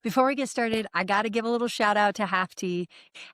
Before we get started, I got to give a little shout out to Hafty.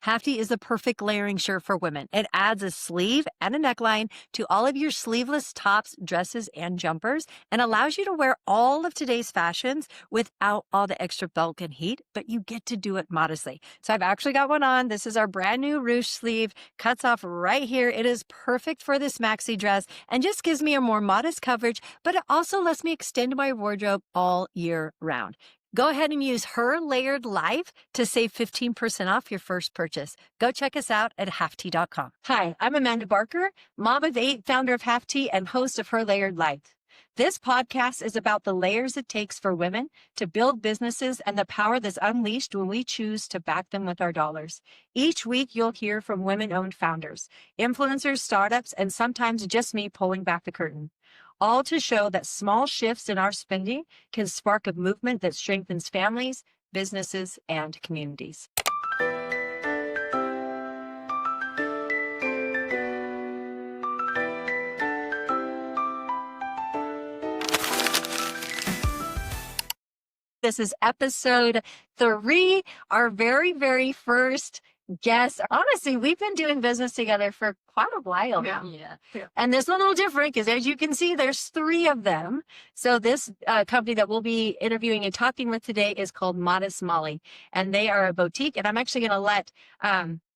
Hafty is the perfect layering shirt for women. It adds a sleeve and a neckline to all of your sleeveless tops, dresses, and jumpers and allows you to wear all of today's fashions without all the extra bulk and heat, but you get to do it modestly. So I've actually got one on. This is our brand new ruche sleeve, cuts off right here. It is perfect for this maxi dress and just gives me a more modest coverage, but it also lets me extend my wardrobe all year round. Go ahead and use Her Layered Life to save 15% off your first purchase. Go check us out at hafty.com. Hi, I'm Amanda Barker, mom of 8, founder of Hafty, and host of Her Layered Life. This podcast is about the layers it takes for women to build businesses and the power that's unleashed when we choose to back them with our dollars. Each week, you'll hear from women-owned founders, influencers, startups, and sometimes just me pulling back the curtain. All to show that small shifts in our spending can spark a movement that strengthens families, businesses, and communities. This is episode 3, our very, very first guest. Honestly, we've been doing business together for quite a while now. Yeah. And this is a little different because, as you can see, there's 3 of them. So this company that we'll be interviewing and talking with today is called Modest Molly, and they are a boutique. And I'm actually going to let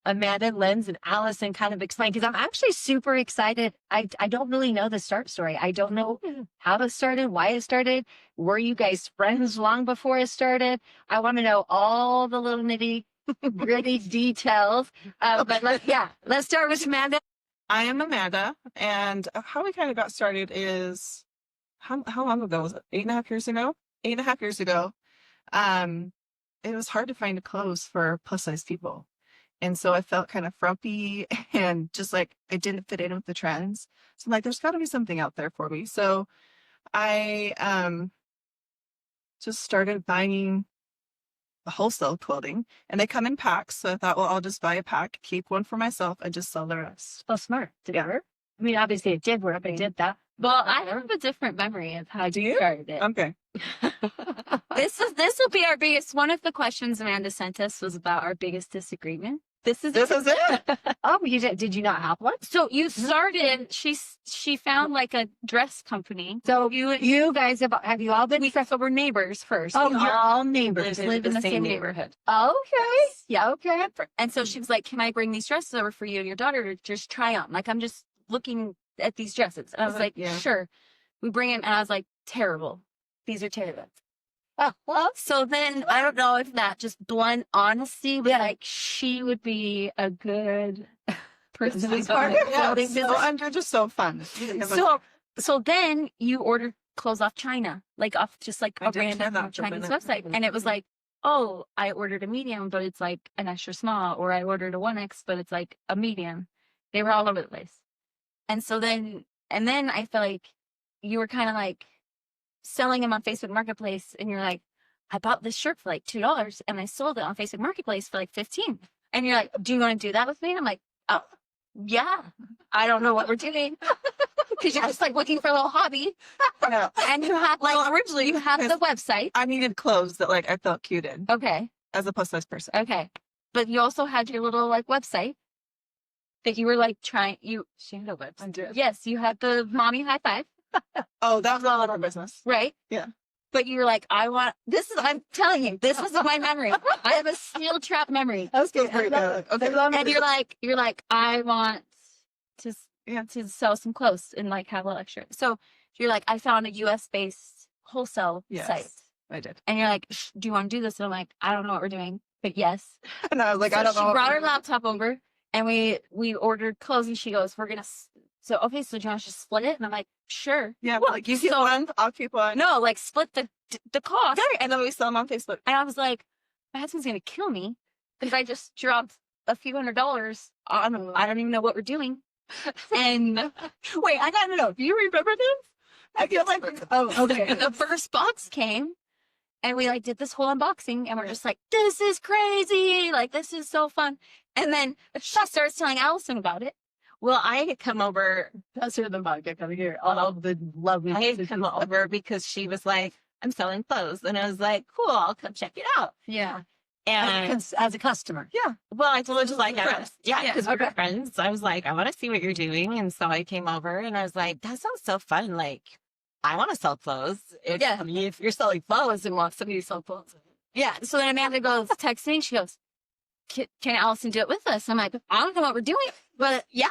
Amanda, Lindsay, and Alyson kind of explain, because I'm actually super excited. I don't really know the start story. I don't know how it started, why it started. Were you guys friends long before it started? I want to know all the little nitty-gritty details. But let's start with Amanda. I am Amanda, and how we kind of got started is, how long ago was it? 8.5 years ago? 8.5 years ago. It was hard to find clothes for plus-size people. And so I felt kind of frumpy and just like it didn't fit in with the trends. So I'm like, there's got to be something out there for me. So I just started buying wholesale clothing, and they come in packs. So I thought, well, I'll just buy a pack, keep one for myself, and just sell the rest. Oh, smart. Did it work? I mean, obviously it did work. I did that. Well, I have a different memory of how you started it. Okay. This will be our biggest. One of the questions Amanda sent us was about our biggest disagreement. This is it. Oh, you did you not have one? So you started. She found like a dress company. So you guys have you all been? So we're neighbors first. Oh, you're all neighbors. Live in the same neighborhood. Okay. Yeah. Okay. And so she was like, "Can I bring these dresses over for you and your daughter to just try on? Like, I'm just looking at these dresses." And I was like, yeah. "Sure." We bring them, and I was like, "Terrible. These are terrible." Oh, well, So then I don't know if that just blunt honesty, but like she would be a good person to be part of building business. And you're just so fun. So then you ordered clothes off China, like off just like I a did try random that for a Chinese minute. website, and it was like, oh, I ordered a medium, but it's like an extra small, or I ordered a 1X, but it's like a medium. They were all over the place, and then I feel like you were kind of like selling them on Facebook Marketplace, and you're like, I bought this shirt for like $2 and I sold it on Facebook Marketplace for like 15. And you're like, do you want to do that with me? And I'm like, oh, yeah. I don't know what we're doing. Because you're just like looking for a little hobby. And you have originally you have the website. I needed clothes that like I felt cute in Okay. as a plus-size person. Okay. But you also had your little like website that you were like she had a website. I did. Yes, you had the mommy high five. Oh, that was all of our business. Right? Yeah. But you're like, I'm telling you, this is my memory. I have a steel trap memory. Okay. And you're like, I want to sell some clothes and like have a little extra. So you're like, I found a US based wholesale site. I did. And you're like, do you want to do this? And I'm like, I don't know what we're doing, but yes. And I was like, So I don't know. She brought her laptop over and we ordered clothes, and she goes, so do you want to just split it? And I'm like, sure. Yeah, well, like you keep one, I'll keep one. No, like split the cost. Okay, and then we sell them on Facebook. And I was like, my husband's going to kill me if I just dropped a few $100s on, I don't even know what we're doing. And wait, I gotta know. Do you remember this? I feel like, Oh, okay. and the first box came, and we like did this whole unboxing, and we're just like, this is crazy. Like, this is so fun. And then she starts telling Alyson about it. Well, I had come over. That's her the podcast coming here. All of the lovely. I had come over because she was like, I'm selling clothes. And I was like, cool, I'll come check it out. Yeah. And As a customer. Yeah. well, I told her just like, Friends. because we were friends. So I was like, I want to see what you're doing. And so I came over and I was like, that sounds so fun. Like, I want to sell clothes. I mean, if you're selling clothes and want somebody to sell clothes. Yeah. So then Amanda goes texting. She goes, can Alyson do it with us? I'm like, I don't know what we're doing, but yeah.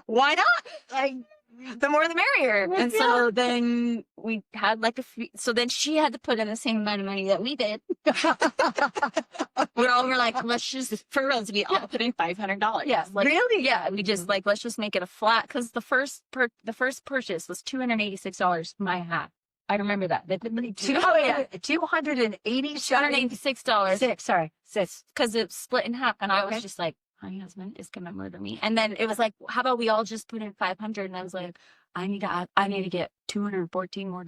Why not? Like, the more the merrier. And so then we had like so then she had to put in the same amount of money that we did. We're like, let's just, for real, we all put in $500. Yes. Like, Really? yeah. We just like, let's just make it a flat. Cause the first purchase was $286. My half. I remember that. $286. $286. Sorry. Six. Because it's split in half. And I was just like, my husband is gonna murder me. And then it was like, how about we all just put in 500? And I was like, I need to get $214 more.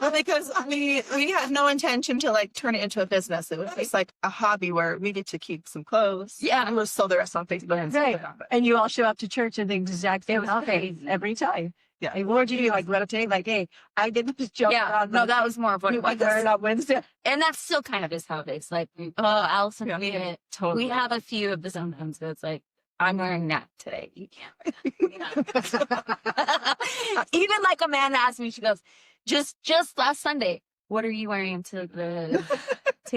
Well, because we had no intention to like turn it into a business. It was just like a hobby where we get to keep some clothes. Yeah. And we'll sell the rest on Facebook. And Right. stuff like that. And you all show up to church and the exact same outfit every time. Yeah. Like, what would you do? Like, let it take, like, hey, I didn't just jump around. No, that was more of what it was. wear it on Wednesday. And that still kind of is how it is. Like, oh, Alyson, Totally. we have a few of the sometimes that's like, I'm wearing that today. You can't. Even like Amanda asked me, she goes, just last Sunday, what are you wearing to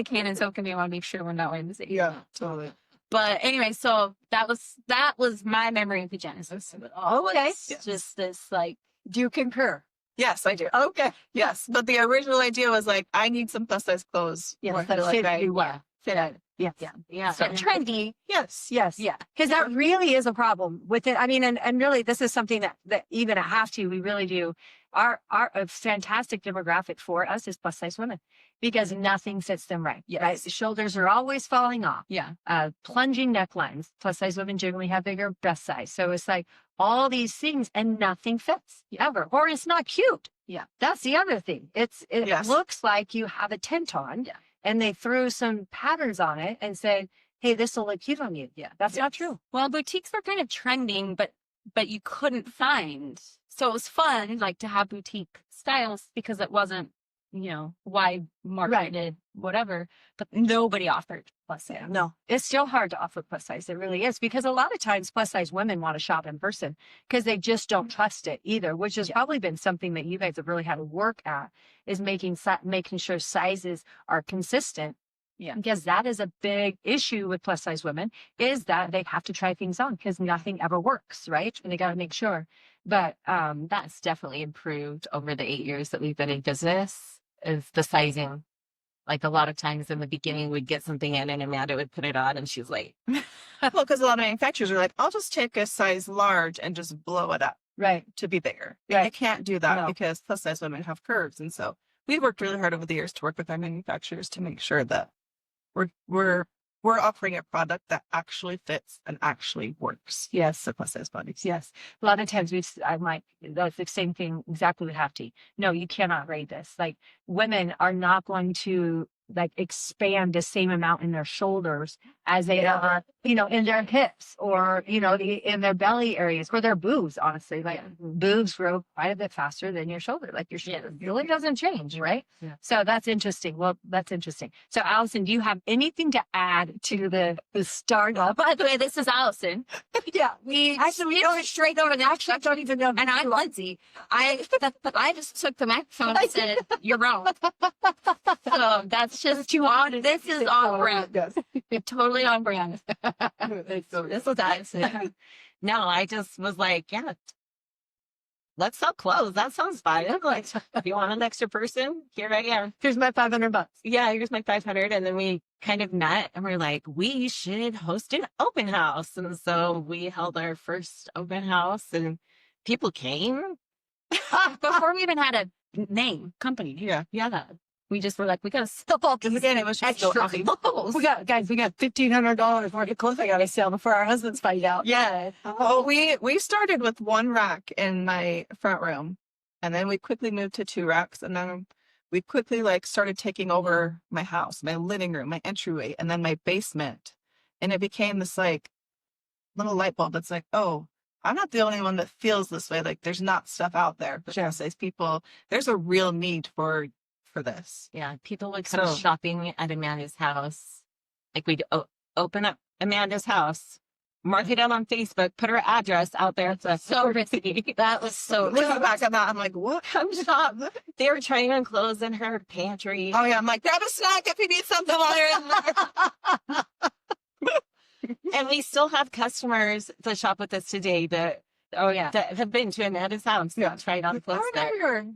Candid? So can we want to make sure we're not wearing the same? Yeah, totally. But anyway, so that was my memory of the Genesis. Oh, okay. It's just this like, Do you concur? Yes, I do. Okay. Yes. But the original idea was like, I need some plus size clothes. Yes, More that like fit I- you well. fit in. Yes. yeah, So and trendy. Yes. Yes. Yeah. Because that really is a problem with it. I mean, and really, this is something that even at Have To, we really do. A fantastic demographic for us is plus size women because nothing fits them right. Yes. Right. The shoulders are always falling off. Yeah. Plunging necklines. Plus size women generally have bigger breast size. So it's like all these things and nothing fits ever, or it's not cute. Yeah. That's the other thing. It Yes. looks like you have a tent on. Yeah. And they threw some patterns on it and said, hey, this will look cute on you. Yeah. That's not true. Well, boutiques were kind of trending, but you couldn't find. So it was fun, like to have boutique styles because it wasn't, wide marketed, whatever. But nobody offered plus size. No, it's still hard to offer plus size. It really is because a lot of times plus size women want to shop in person because they just don't trust it either, which has probably been something that you guys have really had to work at is making sure sizes are consistent. Yeah. Because that is a big issue with plus size women is that they have to try things on because nothing ever works, right? And they got to make sure. But That's definitely improved over the 8 years that we've been in business is the sizing. Like a lot of times in the beginning, we'd get something in and Amanda would put it on and she's like, Well, because a lot of manufacturers are like, I'll just take a size large and just blow it up right. to be bigger. Right. I can't do that No. because plus size women have curves. And so we've worked really hard over the years to work with our manufacturers to make sure that we're offering a product that actually fits and actually works. Yes. The plus size bodies. Yes. A lot of times that's the same thing exactly with Have To. No, you cannot rate this. Like women are not going to like expand the same amount in their shoulders as they are, in their hips or, in their belly areas or their boobs, honestly. Like boobs grow quite a bit faster than your shoulder. Like your shoulder really doesn't change, right? Yeah. So that's interesting. Well, that's interesting. So Alyson, do you have anything to add to the startup? By the way, this is Alyson. Yeah. We go straight over the actually, I don't even know. And I'm Lindsay. I just took the microphone and said, you're wrong. So that's just too on. This is on brand. Yes. Totally on brand. this is Alyson. No, I just was like, yeah, let's sell clothes. That sounds fun. Like, if you want an extra person, here I am. Here's my $500. Yeah, here's my 500. And then we kind of met and we're like, we should host an open house. And so we held our first open house and people came. Before we even had a company. Yeah. Yeah. We just were like, we got to sell all these Again, it was just so extra happy. clothes. We got $1,500 worth of clothes I gotta sell before our husbands find out. Yeah. Well, we started with one rack in my front room, and then we quickly moved to 2 racks, and then we quickly started taking over my house, my living room, my entryway, and then my basement, and it became this little light bulb that's like, oh, I'm not the only one that feels this way. Like there's not stuff out there for plus-size people. There's a real need for this. Yeah, people would come shopping at Amanda's house. Like we'd open up Amanda's house, mark it out on Facebook, put her address out there. It's so risky. That was so. Looking back at that, I'm like, what? I'm shocked. They were trying on clothes in her pantry. Oh yeah, I'm like, grab a snack if you need something while you're in there. And we still have customers that shop with us today that that have been to Amanda's house. Yeah, tried on clothes there.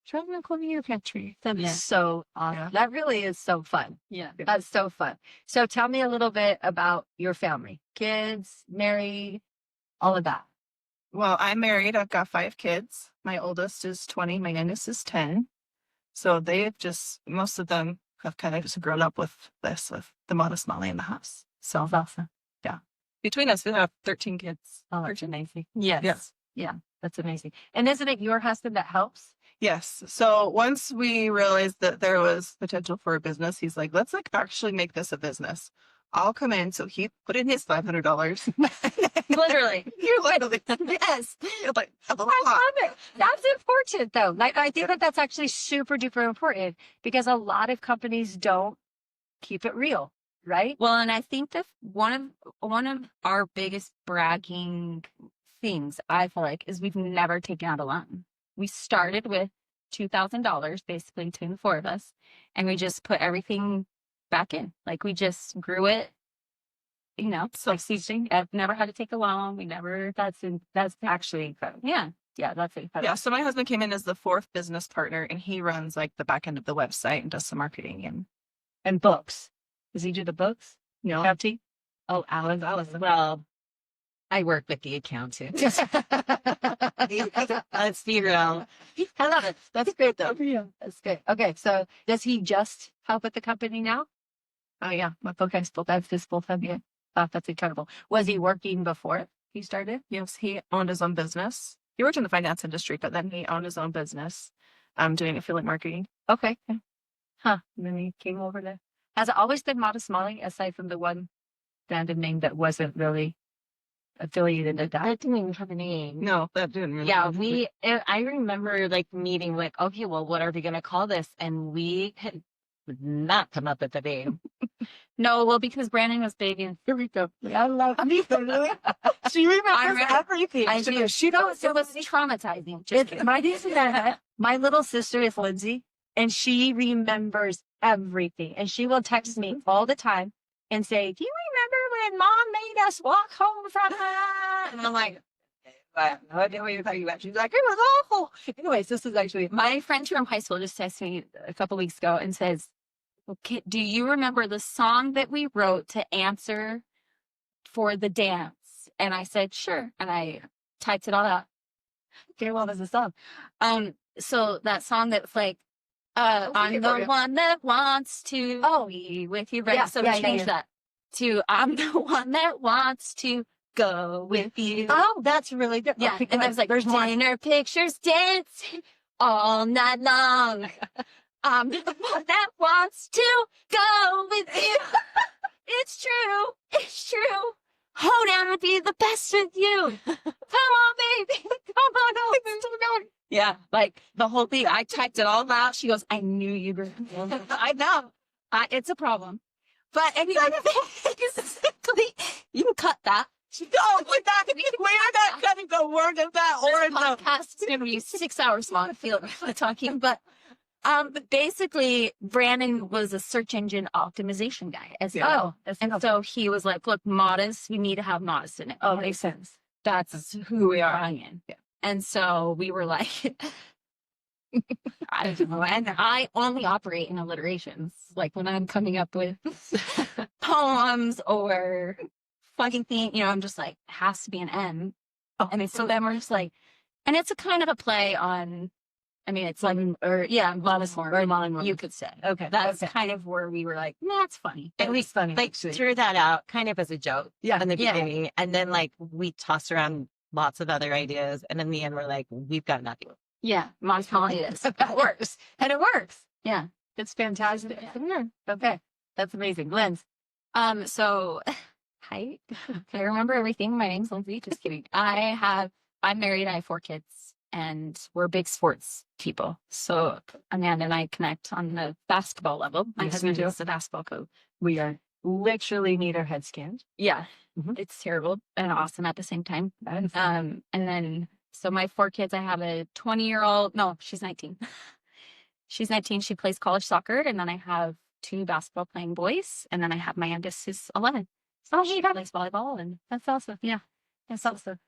Trying to clean your pantry. That is so awesome. Yeah. That really is so fun. Yeah. That's so fun. So tell me a little bit about your family. Kids, married, all of that. Well, I'm married. I've got 5 kids. My oldest is 20. My youngest is 10. So they've just, most of them have kind of just grown up with this, with the Modest Molly in the house. So That's awesome. yeah. Between us, we have 13 kids. Oh, that's amazing. Yes. Yes. Yeah, that's amazing. And isn't it your husband that helps? Yes. So once we realized that there was potential for a business, he's like, let's like actually make this a business. I'll come in. So he put in his $500. Literally. You're literally, Yes. you're like, I love it. That's important though. Like I think that that's actually super duper important because a lot of companies don't keep it real, right? Well, and I think that one of our biggest bragging things, I feel like, is we've never taken out a loan. We started with $2,000 basically between the 4 of us, and we just put everything back in. Like we just grew it, you know, like seeding. I've never had to take a loan. That's actually incredible. Yeah. Yeah, that's incredible. Yeah. So my husband came in as the 4th business partner, and he runs like the back end of the website and does some marketing And books. Does he do the books? No. Hefty? Oh, Alyson. Well, I work with the accountant. Let's be real. I love it. That's great though. That's good. Okay, so does he just help with the company now? Oh yeah. Okay, so that's his full time. Yeah. That's incredible. Was he working before he started? Yes, he owned his own business. He worked in the finance industry, but then he owned his own business, doing affiliate marketing. Okay. Huh. And then he came over there. Has it always been Modest Molly, aside from the one random name that wasn't really affiliated with that? That didn't even have a name. No, that didn't really. Yeah, I remember like meeting like, okay, well, what are we going to call this? And we had not come up with a name. No, well, because Brandon was big in Eureka. I love it. She remembers remember everything. I do. She knows. It was traumatizing. Just kidding. My little sister is Lindsay, and she remembers everything. And she will text me all the time and say, do you remember when Mom made us walk home from her? And I'm like, I have no idea what you're talking about. She's like, it was awful. Anyways, this is actually My friend from high school just texted me a couple weeks ago and says, okay, do you remember the song that we wrote to answer for the dance? And I said, sure. And I typed it all out. okay, well, there's a song. So that song that's like, I'm the one that wants to be with you. Right. Yeah, So yeah, we changed that to I'm the one that wants to go with you. Oh, that's really good. Yeah. Okay, And there's like, there's more. dinner pictures dancing all night long. I'm the one that wants to go with you. It's true. It's true. Hold on and be the best with you. Come on, baby. Come on over. Yeah, like the whole thing. I typed it all out. She goes, I knew you were. I know. It's a problem. But anyway, basically, you can cut that. No, we're not cutting the word of that or This podcast is going to be 6 hours long. I feel like talking, but basically, Brandon was a search engine optimization guy as well. And so he was like, look, Modest, we need to have Modest in it. Oh, makes sense. That's who we are in. Yeah. And so we were like, I don't know. And I only operate in alliterations. Like when I'm coming up with poems or funny thing, you know, I'm just like, has to be an M. Oh. And so then we're just like, and it's a kind of a play on, I mean, it's like, modest more, you could say. Okay. That's kind of where we were like, that's funny. And we funny. like threw that out kind of as a joke in the Yeah. beginning. And then like we tossed around lots of other ideas. And in the end, we're like, we've got nothing. Yeah. Modest Molly is. That works. And it works. Yeah. It's fantastic. Yeah. Okay. That's amazing. Linz. So Height. I remember everything. My name's Lindsay. Just kidding. I'm married. I have 4 kids, and we're big sports people. So Amanda and I connect on the basketball level. My Yes, husband we do. is a basketball coach. We are literally need our heads scanned. Yeah, Mhm. it's terrible and awesome at the same time. That is- And then so my 4 kids. I have a 20-year-old. No, she's 19. She's 19. She plays college soccer, and then I have 2 basketball playing boys, and then I have my youngest who's 11. So she plays volleyball, and that's awesome. Yeah, that's awesome.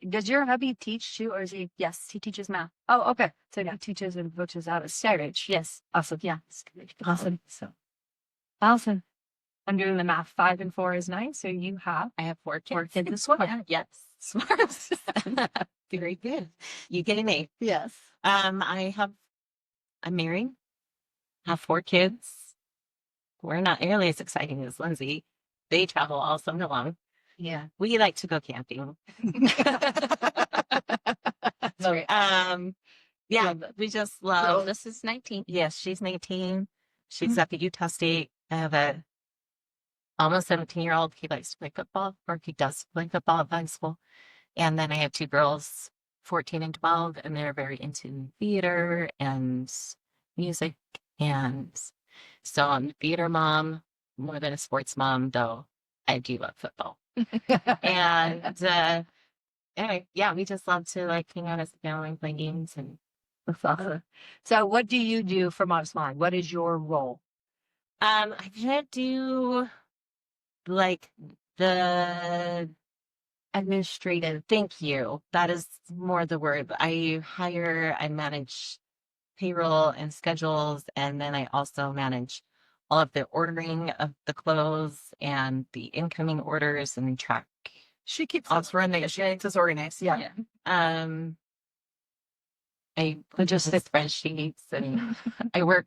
Does your hubby teach too, or is he? Yes, he teaches math. Oh, okay. So he teaches and coaches out of Savage. Yes, Awesome. yeah. Awesome. So, awesome. I'm doing the math. 5 and 4 is 9. So you have I have 4 kids. 4 kids as well. Yes. Smart. Very good. You get an A. Yes. I'm married, have 4 kids. We're not nearly as exciting as Lindsay. They travel all summer long. Yeah. We like to go camping. Sorry. Yeah, we just Oh, love. this is 19. Yes, she's 19. She's at the Utah State. I have a almost 17-year-old. He likes to play football, or he does play football at high school. And then I have 2 girls, 14 and 12, and they're very into theater and music. And so I'm a theater mom more than a sports mom, though I do love football. And anyway, yeah, we just love to like hang out as a family and play games. And That's awesome. So, what do you do for Mom's Mind? What is your role? I kind of do like the administrative. Thank you. That is more the word. I manage payroll and schedules, and then I also manage all of the ordering of the clothes and the incoming orders and track. She keeps us running. She keeps us organized. Yeah. I just the spreadsheets, and I work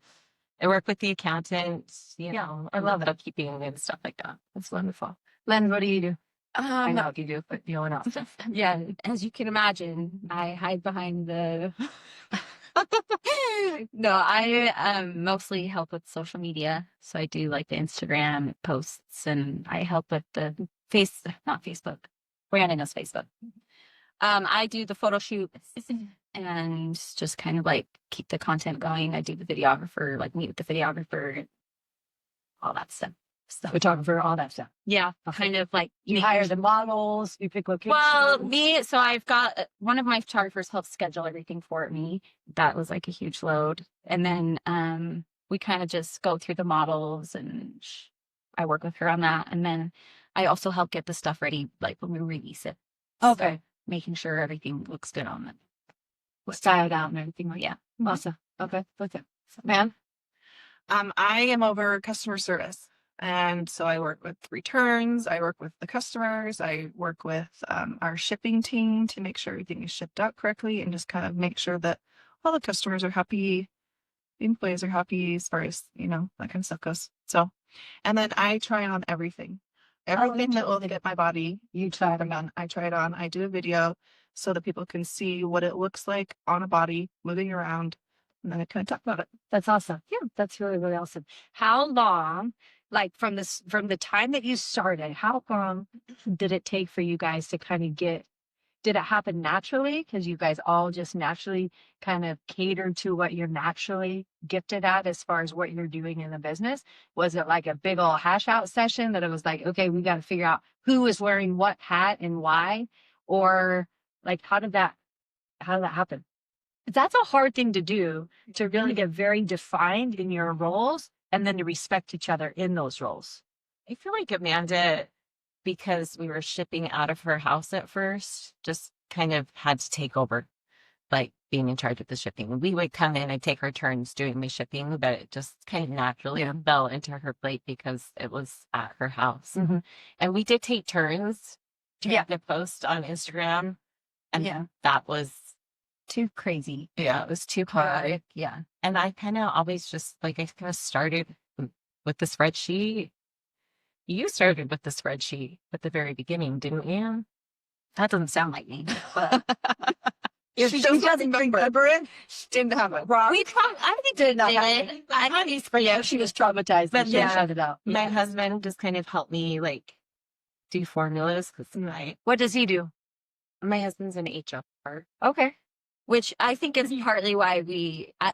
with the accountant. You know, I love bookkeeping and stuff like that. That's wonderful. Len, what do you do? I know Um, what you do, but you know what else? yeah, as you can imagine, I hide behind the. No, I mostly help with social media. So I do like the Instagram posts, and I help with the not Facebook. Brandon knows Facebook. I do the photo shoots and just kind of like keep the content going. I do the videographer, like meet with the videographer, and all that stuff. Photographer, all that stuff. Yeah, Okay. kind of like You making hire sure- the models, you pick locations. Well, so I've got one of my photographers helps schedule everything for me. That was like a huge load. And then we kind of just go through the models, and I work with her on that. And then I also help get the stuff ready, like when we release it. Okay. So making sure everything looks good on it. Styled out and everything like Yeah. Awesome. Okay. Okay. Man. I am over customer service. And so I work with returns, I work with the customers, I work with our shipping team to make sure everything is shipped out correctly and just kind of make sure that all the customers are happy, the employees are happy as far as, you know, that kind of stuff goes. So, and then I try on everything. Everything that will fit my body, You try I'm on. I try it on. I do a video so that people can see what it looks like on a body moving around. And then I kind of talk about it. That's awesome. Yeah, that's really, really awesome. How long, like from the time that you started, how long did it take for you guys to kind of did it happen naturally? Because you guys all just naturally kind of catered to what you're naturally gifted at as far as what you're doing in the business? Was it like a big old hash out session that it was like, okay, we got to figure out who is wearing what hat and why? Or like, how did that happen? That's a hard thing to do, to really get very defined in your roles and then to respect each other in those roles. I feel like Amanda, because we were shipping out of her house at first, just kind of had to take over, like being in charge of the shipping. We would come in and take our turns doing the shipping, but it just kind of naturally fell into her plate because it was at her house. Mm-hmm. And we did take turns Yeah. to post on Instagram. And Yeah. that was, Too crazy. yeah, it was too hard. Yeah. And I kind of always just like, I kind of started with the spreadsheet. You started with the spreadsheet at the very beginning, didn't you? That doesn't sound like me. But She doesn't remember it. She didn't have it. I did not. I think for you, she was traumatized, but But she yeah. shut it out. My husband just kind of helped me like do formulas because What does he do? my husband's an HR. Okay. which I think is partly why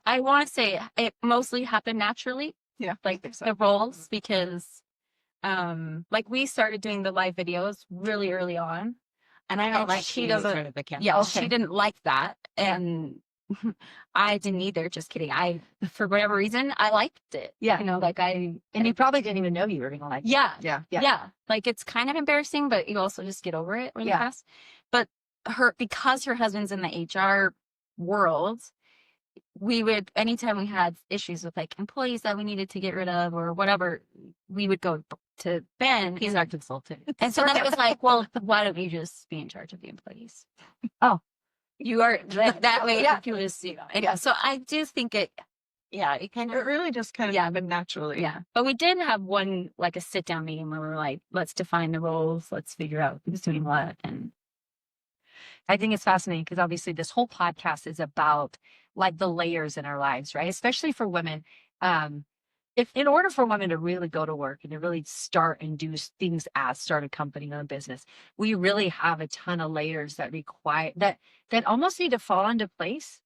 I want to say it mostly happened naturally, Yeah. I like think so. the roles, because like we started doing the live videos really early on, and I know like she being in doesn't. front of the camera. Yeah, Okay. she didn't like that, and I didn't either. Just kidding. I, for whatever reason, I liked it. Yeah. You know, like And you probably didn't even know you were gonna like it. yeah, Yeah. Yeah. Like it's kind of embarrassing, but you also just get over it really Yeah. fast. But because her husband's in the HR world, we would, anytime we had issues with like employees that we needed to get rid of or whatever, we would go to Ben. He's our consultant. And so then it was like, well, why don't you just be in charge of the employees? Oh. You are that way. Yeah. You just, you know. And yeah. So I do think it kind It of, really just kind of happened naturally. yeah. But we did have one, like a sit down meeting where we were like, let's define the roles. Let's figure out who's doing what. And I think it's fascinating because obviously this whole podcast is about like the layers in our lives, right? Especially for women. If in order for women to really go to work and to really start and do things as start a company or a business, we really have a ton of layers that require that almost need to fall into place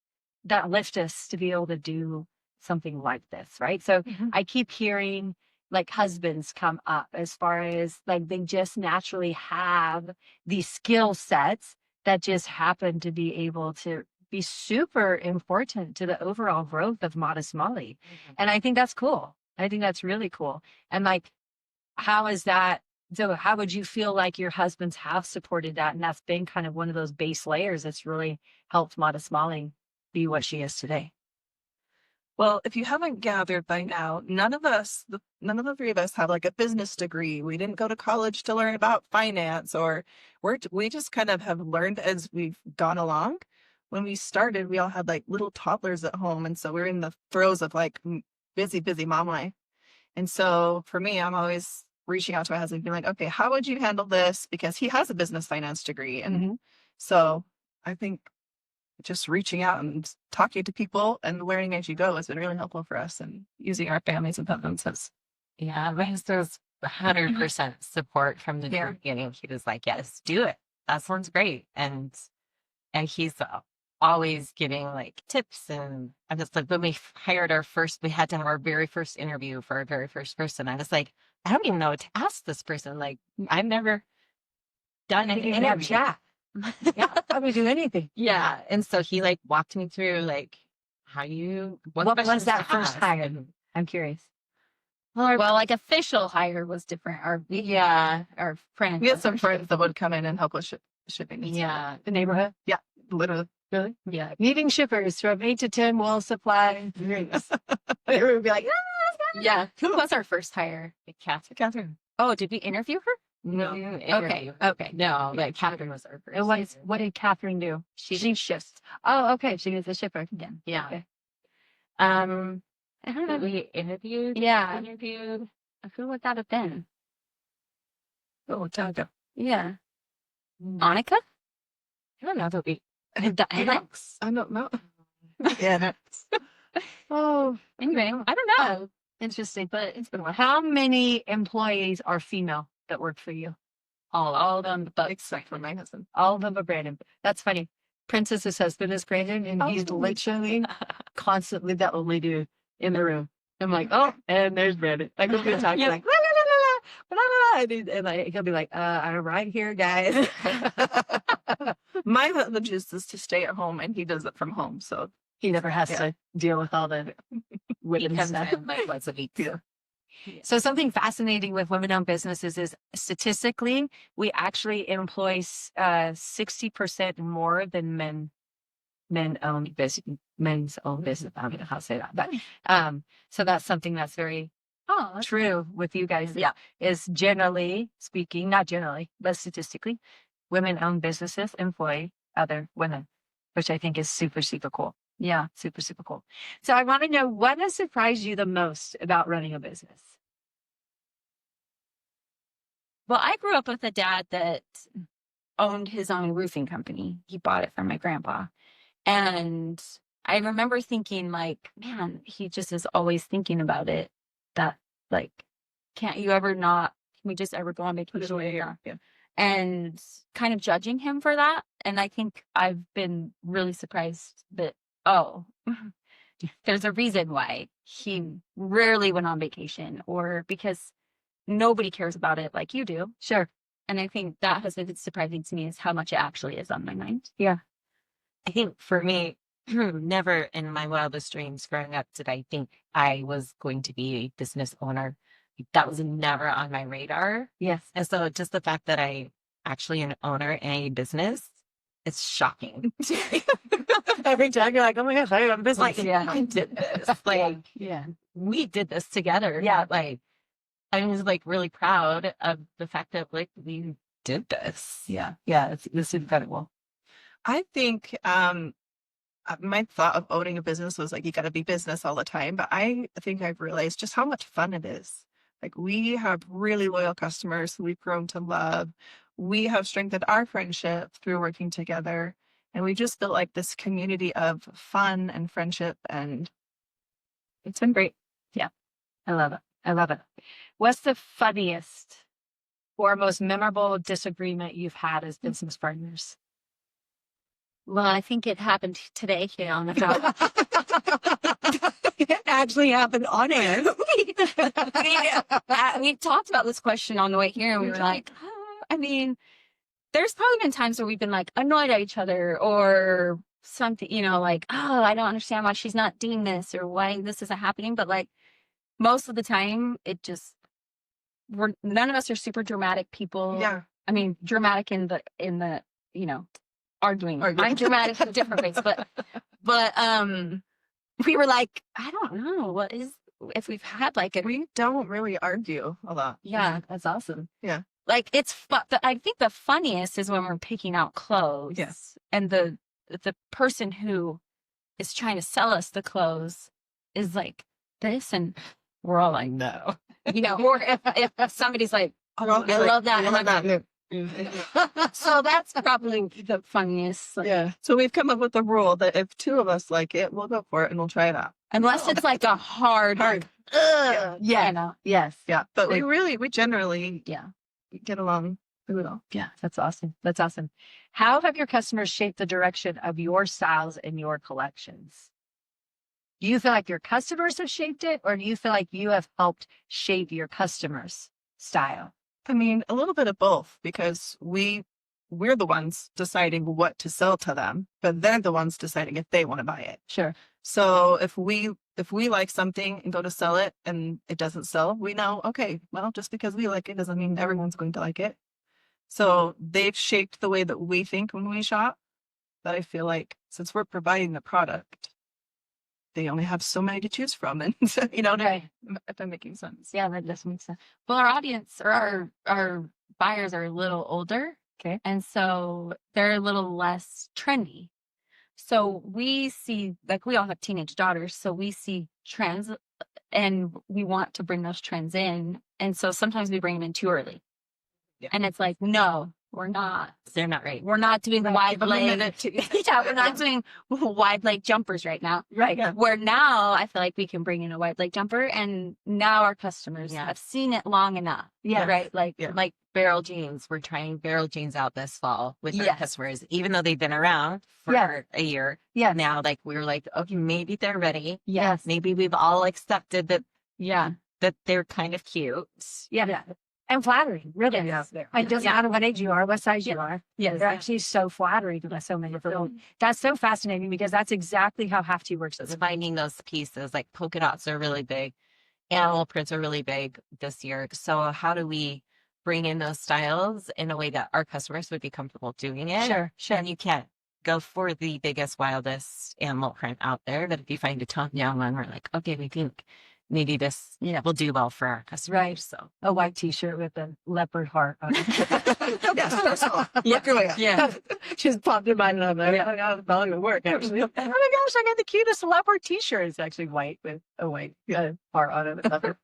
that lift us to be able to do something like this, right? So I keep hearing like husbands come up as far as like they just naturally have these skill sets that just happen to be able to be super important to the overall growth of Modest Molly. And I think that's cool. I think that's really cool. And like, how is that? So how would you feel like your husbands have supported that? And that's been kind of one of those base layers that's really helped Modest Molly be what she is today. Well, if you haven't gathered by now, none of the three of us have like a business degree. We didn't go to college to learn about finance, or we just kind of have learned as we've gone along. When we started, we all had like little toddlers at home, and so we're in the throes of like busy mom life. And so for me, I'm always reaching out to my husband, being like, okay, how would you handle this? Because he has a business finance degree, and so I think just reaching out and talking to people and learning as you go has been really helpful for us, and using our families and influences. Yeah, my husband's 100% support from the Yeah. beginning. He was like, yes, do it. That sounds great. And he's always giving like tips. And I'm just like, when we hired we had to have our very first interview for our very first person. I was like, I don't even know what to ask this person. Like, I've never done an interview. Yeah. Yeah. I would do anything. Yeah. And so he like walked me through like what What questions was that to first ask. hire? And, I'm curious. well, like official hire was different. Our friend. We had some friends that would come in and help us shipping. and stuff. yeah. The neighborhood? Literally. Really? Yeah. Needing shippers from 8 to 10 wall supply. Everyone would be like, Yeah. Who was our first hire? Catherine. Oh, did we interview her? No. Okay. No, like Catherine was our first. what did Catherine do? She ships. Oh, okay. She was a shipper. Yeah. Okay. I don't know. We interviewed. Yeah. Who would that have been? Oh, Taga. Yeah. Mm. Monica? I don't know that we. Alex? I don't know. Yeah. Oh, Anyway, I don't know. interesting. But it's been a while. How many employees are female that work for you? All of them, but Except for my husband. All of them are Brandon. That's funny. Princess's husband is Brandon, and he's literally constantly the only dude in the room. I'm like, oh, and there's Brandon. I go through talking like, la, la, la, la, la, la, la, and like, he'll be like, I'm right here, guys. My husband chooses to stay at home, and he does it from home. So He never has Yeah. to deal with all the He women comes stuff. in like once a week. Yeah. So something fascinating with women-owned businesses is statistically, we actually employ 60% more than men's own business. I don't know how to say that, but so that's something that's very true with you guys. Yeah. Is generally speaking, not generally, but statistically, women-owned businesses employ other women, which I think is super, super cool. Yeah, super, super cool. So I want to know, what has surprised you the most about running a business? Well, I grew up with a dad that owned his own roofing company. He bought it from my grandpa. And I remember thinking like, man, he just is always thinking about it. That like, can't you ever not can we just ever go on Put it vacation? away Yeah. here. Yeah. And kind of judging him for that. And I think I've been really surprised that, oh, there's a reason why he rarely went on vacation, or because nobody cares about it like you do. Sure. And I think that has been surprising to me, is how much it actually is on my mind. Yeah. I think for me, never in my wildest dreams growing up did I think I was going to be a business owner. That was never on my radar. Yes. And so just the fact that I actually an owner in a business, it's shocking. Every time you're like, oh my gosh, I am business. Like, Yeah. I did this. Like, Yeah. we did this together. Yeah. Like, I was like really proud of the fact that like we did this. Yeah. Yeah. It's incredible. I think my thought of owning a business was like, you got to be business all the time. But I think I've realized just how much fun it is. Like, we have really loyal customers who we've grown to love. We have strengthened our friendship through working together. And we just built like this community of fun and friendship. And it's been great. I love it. I love it. What's the funniest or most memorable disagreement you've had as business partners? Well, I think it happened today here on the house. It actually happened on air. We talked about this question on the way here, and we were like, I mean, there's probably been times where we've been like annoyed at each other or something, you know, like, oh, I don't understand why she's not doing this or why this isn't happening. But like most of the time, it just, none of us are super dramatic people. Yeah. I mean, dramatic in the, you know, arguing. I'm dramatic in different ways, but we were like, I don't know, what is, if we've had like a, We don't really argue a lot. yeah, That's awesome. like it's I think the funniest is when we're picking out clothes. Yes. And the person who is trying to sell us the clothes is like this, and we're all like, no. You know, or if somebody's like, oh, I love that. And I'm like, so that's probably the funniest. Like, Yeah. So we've come up with a rule that if two of us like it, we'll go for it and we'll try it out. unless it's like a hard. Hard. Ugh, Yeah. you know. Yes. Yeah. But we generally Yeah. get along really well. Yeah. That's awesome. That's awesome. How have your customers shaped the direction of your styles and your collections? Do you feel like your customers have shaped it, or do you feel like you have helped shape your customers' style? I mean, a little bit of both, because we're the ones deciding what to sell to them, but they're the ones deciding if they want to buy it. Sure. So if we like something and go to sell it and it doesn't sell, we know, okay, well, just because we like it doesn't mean everyone's going to like it. So they've shaped the way that we think when we shop. But I feel like since we're providing the product, they only have so many to choose from. And, you know, Right. if I'm making sense. Yeah, that does make sense. Well, our audience or our buyers are a little older. Okay. And so they're a little less trendy. So we see, like, we all have teenage daughters, so we see trends and we want to bring those trends in. And so sometimes we bring them in too early. Yeah. And it's like, no, we're not. They're not right. We're not doing the wide Give them a leg. minute to- Yeah, we're not doing wide leg jumpers right now. Right. Yeah. Where now I feel like we can bring in a wide leg jumper, and now our customers Yeah. have seen it long enough. Yeah. Right. Like, Yeah. Like barrel jeans. We're trying barrel jeans out this fall with our Yes. customers, even though they've been around for Yeah. a year. Yeah. Now, like we were like, okay, maybe they're ready. Yes. Maybe we've all accepted yeah. that they're kind of cute. Yeah. And flattering, really. Yes. It doesn't Yeah. matter what age you are, what size you are. Yes. They're actually so flattering to so many people. That's so fascinating, because that's exactly how Hafty works. It's finding those pieces, like polka dots are really big. Animal prints are really big this year. So how do we bring in those styles in a way that our customers would be comfortable doing it? Sure. And you can't go for the biggest, wildest animal print out there. But if you find a toned down one, we're like, okay, we think maybe this will do well for our customers. Right. So A white T-shirt with a leopard heart on it. Yes, personal. Work your way up. Yeah. Just popped in mind of it. That would work, actually. Oh my gosh, I got the cutest leopard T-shirt. It's actually white with a white heart on it. Leopard.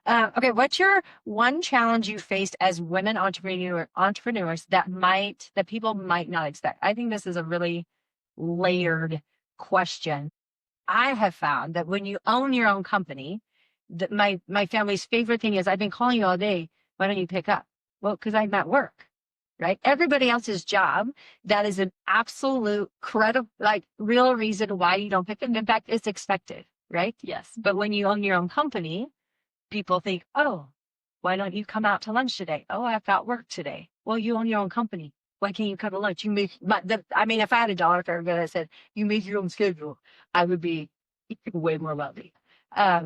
Okay, what's your one challenge you faced as women entrepreneurs that people might not expect? I think this is a really layered question. I have found that when you own your own company, my family's favorite thing is, I've been calling you all day. Why don't you pick up? Well, because I'm at work, right? Everybody else's job, that is an absolute credible, like real reason why you don't pick up. In fact, it's expected, right? Yes. But when you own your own company, people think, oh, why don't you come out to lunch today? Oh, I've got work today. Well, you own your own company. Why can't you come to lunch? You make, I mean, if I had $1 for everybody that said, you make your own schedule, I would be way more wealthy.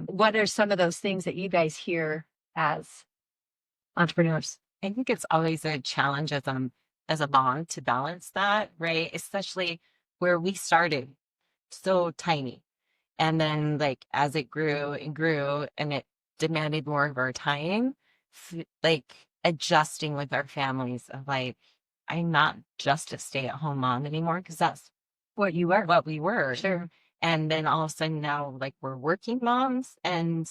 What are some of those things that you guys hear as entrepreneurs? I think it's always a challenge as a mom to balance that, right? Especially where we started so tiny. And then like as it grew and grew and it demanded more of our time, like adjusting with our families of like, I'm not just a stay-at-home mom anymore because that's What you were. what we were. Sure. And then all of a sudden now like we're working moms, and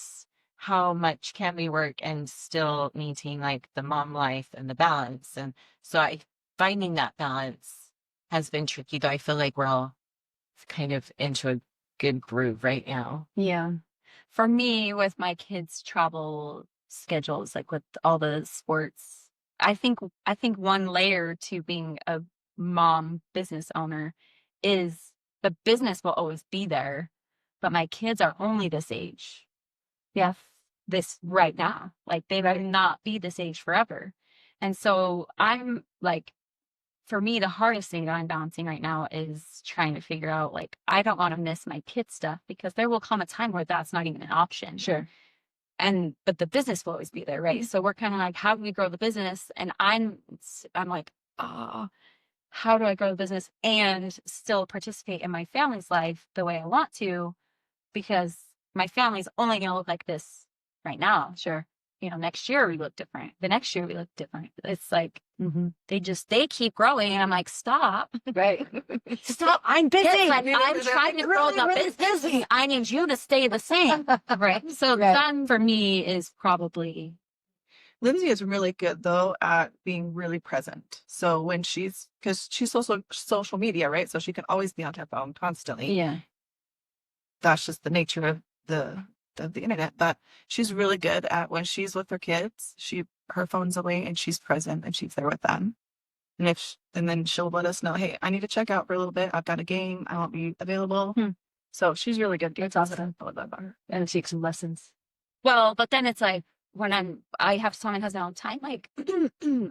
how much can we work and still maintain like the mom life and the balance? And so finding that balance has been tricky, though I feel like we're all kind of into a good groove right now. Yeah. For me, with my kids' travel schedules, like with all the sports, I think one layer to being a mom business owner is the business will always be there, but my kids are only this age. Yeah. This right now, like they might not be this age forever. And so I'm like, for me, the hardest thing that I'm balancing right now is trying to figure out, like, I don't want to miss my kid stuff because there will come a time where that's not even an option. Sure. But the business will always be there, right? So we're kind of like, how do we grow the business? And I'm like, oh, how do I grow the business and still participate in my family's life the way I want to? Because my family's only going to look like this right now. Sure. You know, next year we look different. The next year we look different. It's like, Mm-hmm. they keep growing. And I'm like, stop. Right. Stop. I'm busy. Yes, like, I'm trying to grow the business. busy. I need you to stay the same. Right. So Right. that for me is probably, Lindsay is really good though at being really present. So when because she's social media, right? So she can always be on her phone constantly. Yeah. That's just the nature of the internet. But she's really good at when she's with her kids, her phone's away and she's present and she's there with them. And then she'll let us know, hey, I need to check out for a little bit. I've got a game. I won't be available. So she's really good. That's awesome. I love that about her. And take some lessons. well, but then it's like, when I have someone has their own time, like,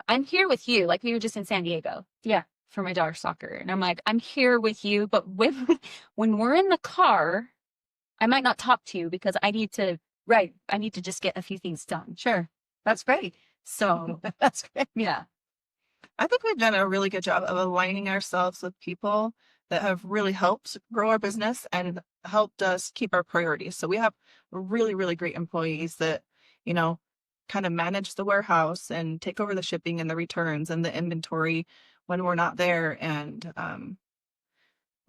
I'm here with you. Like we were just in San Diego. Yeah. For my daughter's soccer. And I'm like, I'm here with you. But when we're in the car, I might not talk to you because I need to just get a few things done. Sure. That's great. So That's great. yeah. I think we've done a really good job of aligning ourselves with people that have really helped grow our business and helped us keep our priorities. So we have really, really great employees that, you know, kind of manage the warehouse and take over the shipping and the returns and the inventory when we're not there. And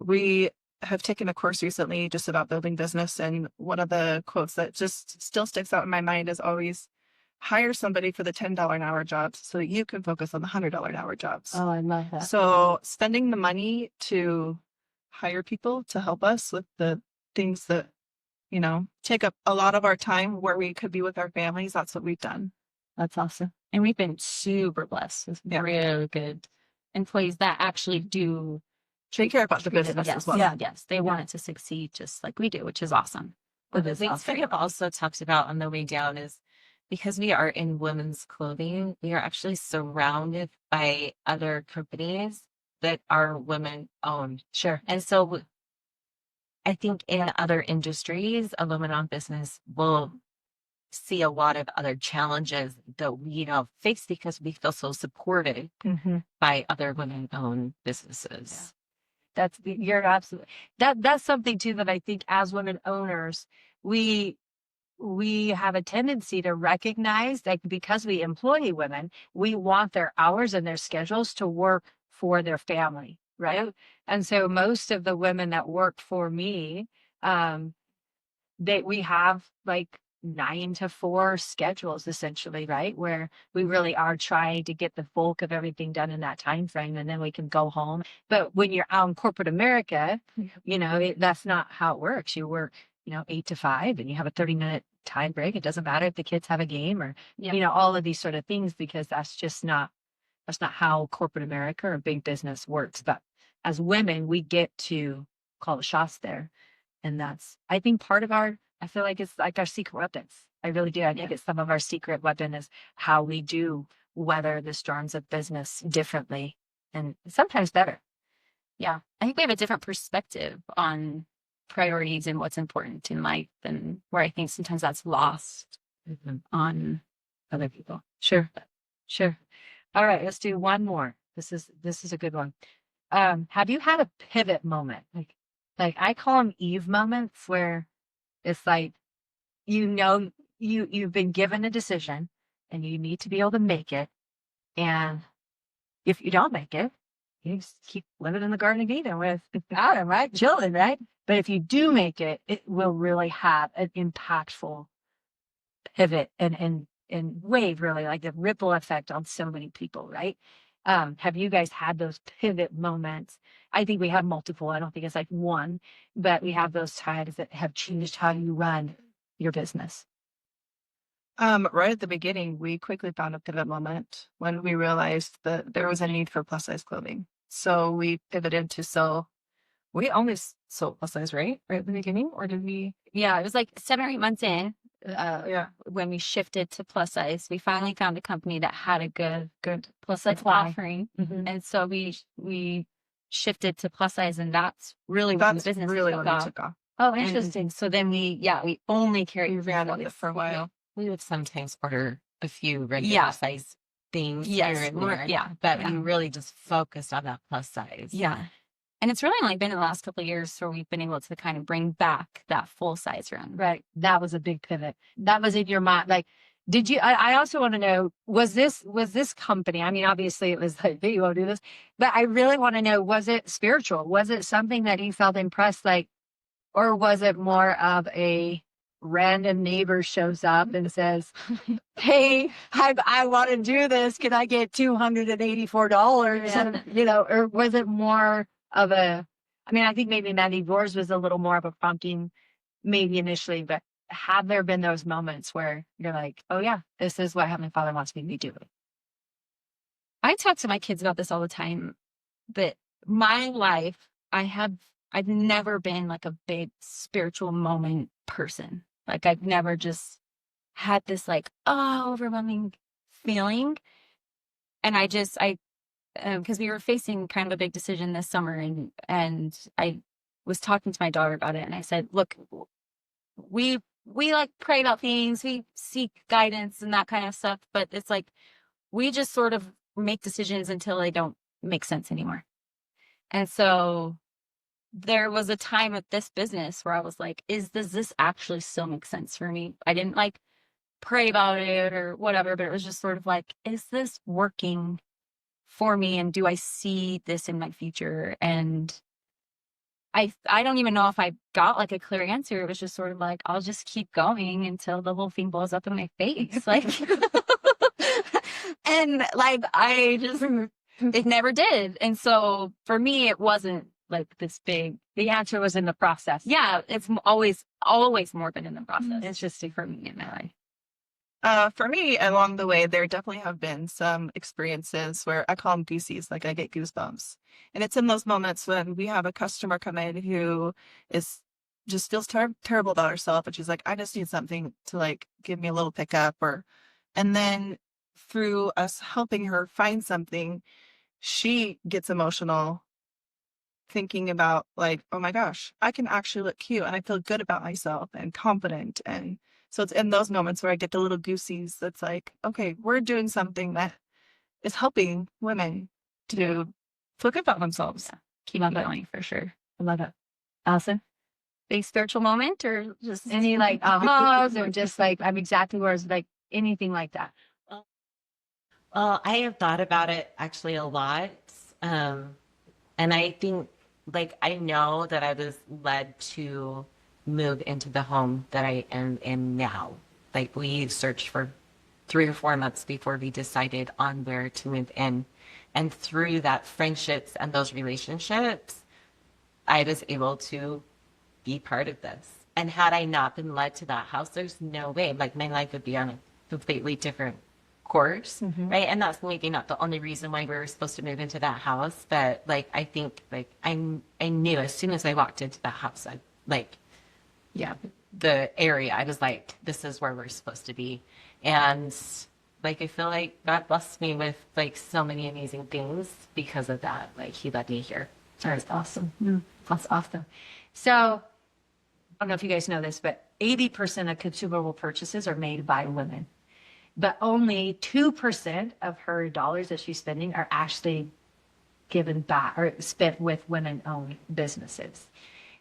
we have taken a course recently just about building business. And one of the quotes that just still sticks out in my mind is always hire somebody for the $10 an hour jobs so that you can focus on the $100 an hour jobs. Oh, I love that. So spending the money to hire people to help us with the things that, you know, take up a lot of our time where we could be with our families, that's what we've done. That's awesome. And we've been super blessed with really good employees that actually do Take care about the business yes, as well. yes. They want it to succeed just like we do, which is awesome. Well, the things we have also talked about on the way down is because we are in women's clothing, we are actually surrounded by other companies that are women owned. Sure. And so I think in other industries, a women-owned business will see a lot of other challenges that we face because we feel so supported by other women-owned businesses. You're absolutely that's something too that I think as women owners, we have a tendency to recognize that because we employ women, we want their hours and their schedules to work for their family, right? And so most of the women that work for me, we have like 9 to 4 schedules essentially, right? Where we really are trying to get the bulk of everything done in that time frame, and then we can go home. But when you're out in corporate America, that's not how it works. You work, 8 to 5, and you have a 30-minute time break. It doesn't matter if the kids have a game or, Yeah. you know, all of these sort of things, because that's not how corporate America or big business works. But as women, we get to call the shots there. And that's, I think, part of I feel like it's like our secret weapons. I really do. I think it's some of our secret weapon is how we do weather the storms of business differently and sometimes better. Yeah. I think we have a different perspective on priorities and what's important in life, and where I think sometimes that's lost on other people. Sure. All right, let's do one more. This is a good one. Have you had a pivot moment? Like I call them Eve moments, where it's like, you know, you've been given a decision and you need to be able to make it. And if you don't make it, you just keep living in the Garden of Eden with Adam, right? Chilling, right? But if you do make it, it will really have an impactful pivot and wave, really, like a ripple effect on so many people, right? Have you guys had those pivot moments? I think we have multiple. I don't think it's like one, but we have those times that have changed how you run your business. Right at the beginning, we quickly found a pivot moment when we realized that there was a need for plus size clothing. So we pivoted to sew. We always sold plus size, right? Right at the beginning, or did we? Yeah, it was like 7 or 8 months in, Yeah. when we shifted to plus size. We finally found a company that had a good plus size Supply. offering, Mhm. and so we shifted to plus size, and that's really when That's the business really took when off. we took off. Oh, And- interesting. So then we only carried We ran plus with it size. for a while. We would sometimes order a few regular Yeah. size things Yes, here and we're- there, yeah, but yeah. we really just focused on that plus size. Yeah. And it's really only been in the last couple of years where we've been able to kind of bring back that full size run. Right. That was a big pivot. That was in your mind. Like, did you, I also want to know, was this company, I mean, obviously it was like, hey, you want to do this, but I really want to know, was it spiritual? Was it something that you felt impressed, like, or was it more of a random neighbor shows up and says, hey, I want to do this. Can I get $284? Yeah. And, you know, or was it more of I mean, I think maybe Mandy Boers was a little more of a prompting maybe initially, but have there been those moments where you're like, oh yeah, this is what Heavenly Father wants me to be doing? I talk to my kids about this all the time, that my life, I've never been like a big spiritual moment person. Like I've never just had this like, overwhelming feeling. And because we were facing kind of a big decision this summer, and I was talking to my daughter about it, and I said, look, we like pray about things, we seek guidance and that kind of stuff, but it's like we just sort of make decisions until they don't make sense anymore. And so there was a time at this business where I was like, does this actually still make sense for me? I didn't like pray about it or whatever, but it was just sort of like, is this working for me? And do I see this in my future? And I don't even know if I got like a clear answer. It was just sort of like, I'll just keep going until the whole thing blows up in my face. Like, and like, it never did. And so for me, it wasn't like this big. The answer was in the process. Yeah, it's always more been in the process. Interesting. For me in my life. For me, along the way, there definitely have been some experiences where I call them goosies, like I get goosebumps. And it's in those moments when we have a customer come in who just feels terrible about herself. And she's like, I just need something to like give me a little pickup, and then through us helping her find something, she gets emotional thinking about like, oh my gosh, I can actually look cute and I feel good about myself and confident. And so it's in those moments where I get the little goosies that's like, okay, we're doing something that is helping women to feel good about themselves. Yeah. Keep on going for sure. I love it. Alyson? Big spiritual moment, or just Any like ahas, or just like, I'm exactly where it's like anything like that? Well, I have thought about it actually a lot. And I think, like, I know that I was led to move into the home that I am in now. Like, we searched for 3 or 4 months before we decided on where to move in. And through that friendships and those relationships, I was able to be part of this. And had I not been led to that house, there's no way, like, my life would be on a completely different course, right? And that's maybe not the only reason why we were supposed to move into that house, but like, I think, like, I knew as soon as I walked into that house, I, like, yeah, the area, I was like, this is where we're supposed to be. And like, I feel like God blessed me with like so many amazing things because of that. Like, he led me here. That's awesome. That's awesome. So, I don't know if you guys know this, but 80% of consumable purchases are made by women. But only 2% of her dollars that she's spending are actually given back or spent with women-owned businesses.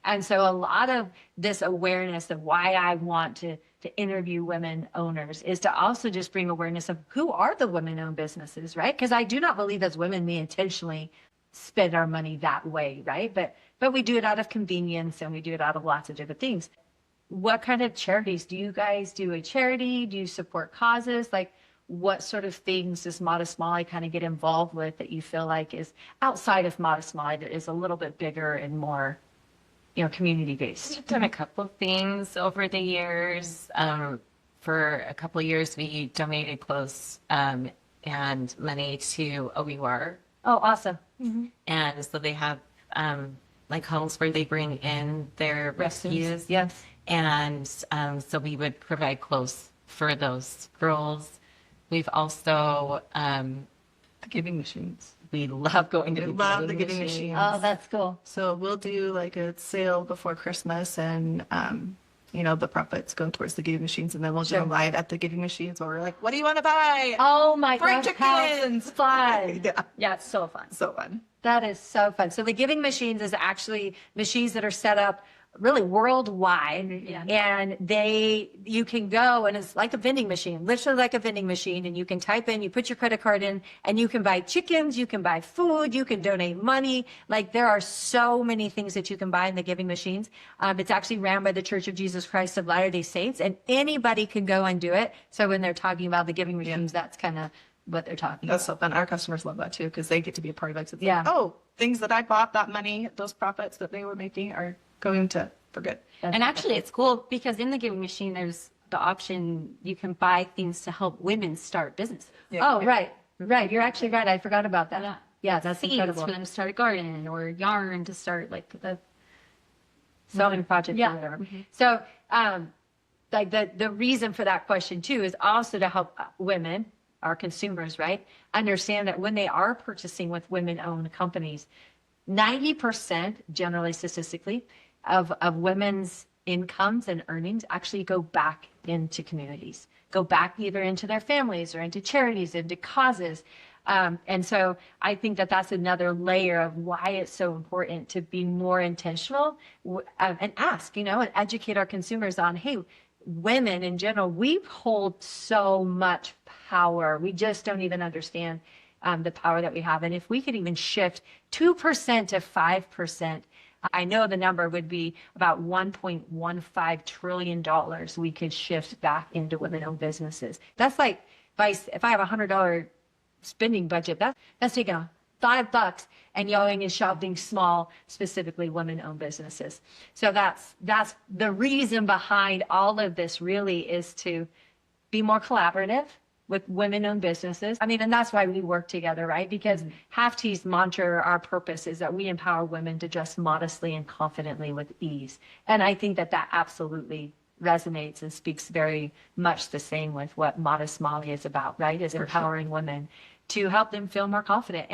And so a lot of this awareness of why I want to interview women owners is to also just bring awareness of who are the women-owned businesses, right? Because I do not believe as women we intentionally spend our money that way, right? But we do it out of convenience and we do it out of lots of different things. What kind of charities do you guys do? A charity? Do you support causes? Like, what sort of things does Modest Molly kind of get involved with that you feel like is outside of Modest Molly that is a little bit bigger and more, you know, community based? We've done a couple of things over the years. For a couple of years, we donated clothes and money to OUR. Oh, awesome. And so they have like homes where they bring in their rescues. Yes. And so we would provide clothes for those girls. We've also, The giving machines. we love going to I love the giving machines. Oh, that's cool. So we'll do like a sale before Christmas, and you know, the profits go towards the giving machines, and then we'll Sure. go live at the giving machines where we're like, "What do you want to buy?" Oh my Fried gosh, how chickens. fun. Yeah, Yeah, it's so fun. so fun. That is so fun. So the giving machines is actually machines that are set up really worldwide. Yeah. And you can go and it's like a vending machine, literally like a vending machine. And you can type in, you put your credit card in and you can buy chickens, you can buy food, you can donate money. Like there are so many things that you can buy in the giving machines. It's actually ran by the Church of Jesus Christ of Latter-day Saints and anybody can go and do it. So when they're talking about the giving machines, that's kind of what they're talking That's about. so fun. Our customers love that too because they get to be a part of it. It's Yeah. like, oh, things that I bought, that money, those profits that they were making are going to for good. And actually, it's cool because in the giving machine, there's the option you can buy things to help women start businesses. Oh, right. Right. You're actually right. I forgot about that. Yeah. Yeah, that's Seeds incredible. for them to start a garden or yarn to start like the Sewing project Yeah. or whatever. So, like the reason for that question too is also to help women, our consumers, right, understand that when they are purchasing with women-owned companies, 90% generally statistically of women's incomes and earnings actually go back into communities, go back either into their families or into charities, into causes. And so I think that that's another layer of why it's so important to be more intentional and ask, and educate our consumers on, hey, women in general, we hold so much power. We just don't even understand the power that we have. And if we could even shift 2% to 5%, I know the number would be about $1.15 trillion we could shift back into women-owned businesses. That's like, if I have $100 spending budget, that's taking $5 and going and shopping small, specifically women-owned businesses. So that's the reason behind all of this really is to be more collaborative with women-owned businesses. I mean, and that's why we work together, right? Because Half-T's mantra, our purpose is that we empower women to dress modestly and confidently with ease. And I think that absolutely resonates and speaks very much the same with what Modest Molly is about, right? Is empowering women to help them feel more confident.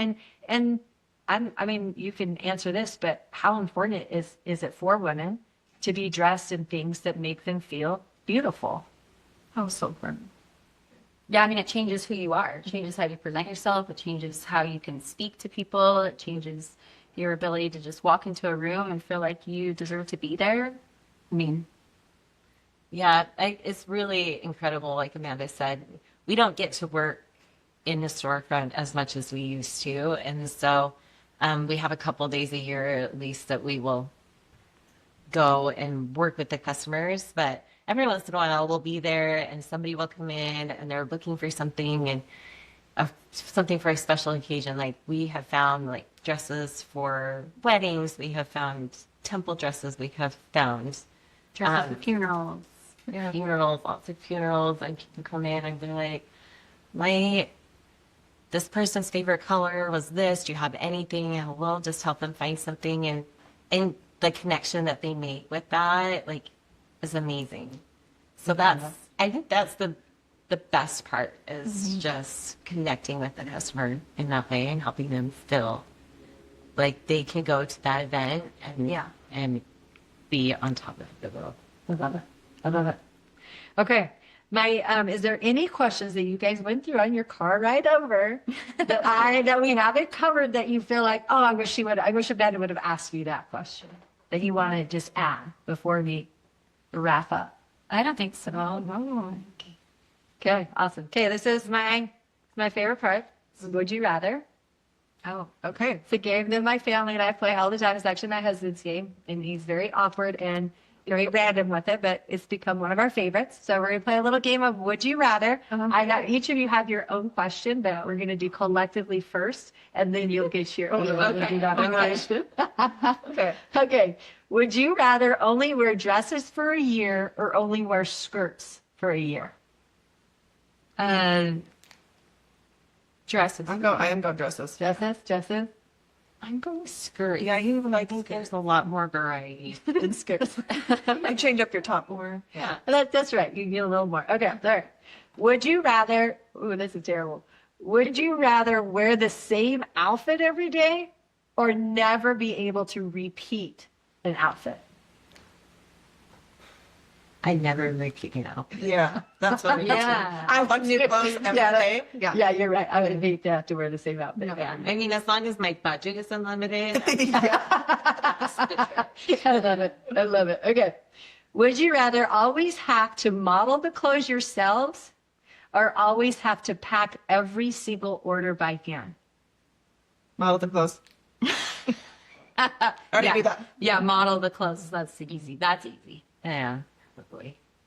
And I mean, you can answer this, but how important is it for women to be dressed in things that make them feel beautiful? Oh, so important. Yeah, I mean, it changes who you are. It changes how you present yourself. It changes how you can speak to people. It changes your ability to just walk into a room and feel like you deserve to be there. I mean, Yeah, it's really incredible. Like Amanda said, we don't get to work in the storefront as much as we used to. And so we have a couple days a year at least that we will go and work with the customers. But every once in a while we'll be there and somebody will come in and they're looking for something and something for a special occasion. Like we have found like dresses for weddings. We have found temple dresses. We have found Dress for funerals. Yeah, funerals, lots of funerals, and people come in and be like, this person's favorite color was this. Do you have anything? And we'll just help them find something, and the connection that they make with that, like, is amazing. So I think that's the best part is just connecting with the customer in that way and helping them feel like they can go to that event and be on top of the world. I love it. I love it. Okay. Is there any questions that you guys went through on your car ride over that we haven't covered that you feel like, oh, I wish Amanda would have asked you that question that you want to just add before we wrap up? I don't think so. No. Okay, awesome. Okay, this is my favorite part. This is Would You Rather. Oh, okay. It's a game that my family and I play all the time. It's actually my husband's game, and he's very awkward and very random with it, but it's become one of our favorites. So we're going to play a little game of Would You Rather. Each of you have your own question, but we're going to do collectively first, and then you'll get your own Would You Rather question. Okay. Would you rather only wear dresses for a year or only wear skirts for a year? Dresses. I am going dresses. Dresses? I'm going skirt. Yeah, I think there's a lot more variety. And skirts. You change up your top more. Yeah. That's right. You can get a little more. Okay, there. Would you rather, this is terrible. Would you rather wear the same outfit every day or never be able to repeat an outfit? I never repeat, Yeah, that's what I want new clothes every day. Yeah, you're right. I would hate to have to wear the same outfit. Yeah. I mean, as long as my budget is unlimited. I love it. Okay. Would you rather always have to model the clothes yourselves or always have to pack every single order by hand? Model the clothes. Already do that. Yeah, model the clothes. That's easy. Yeah.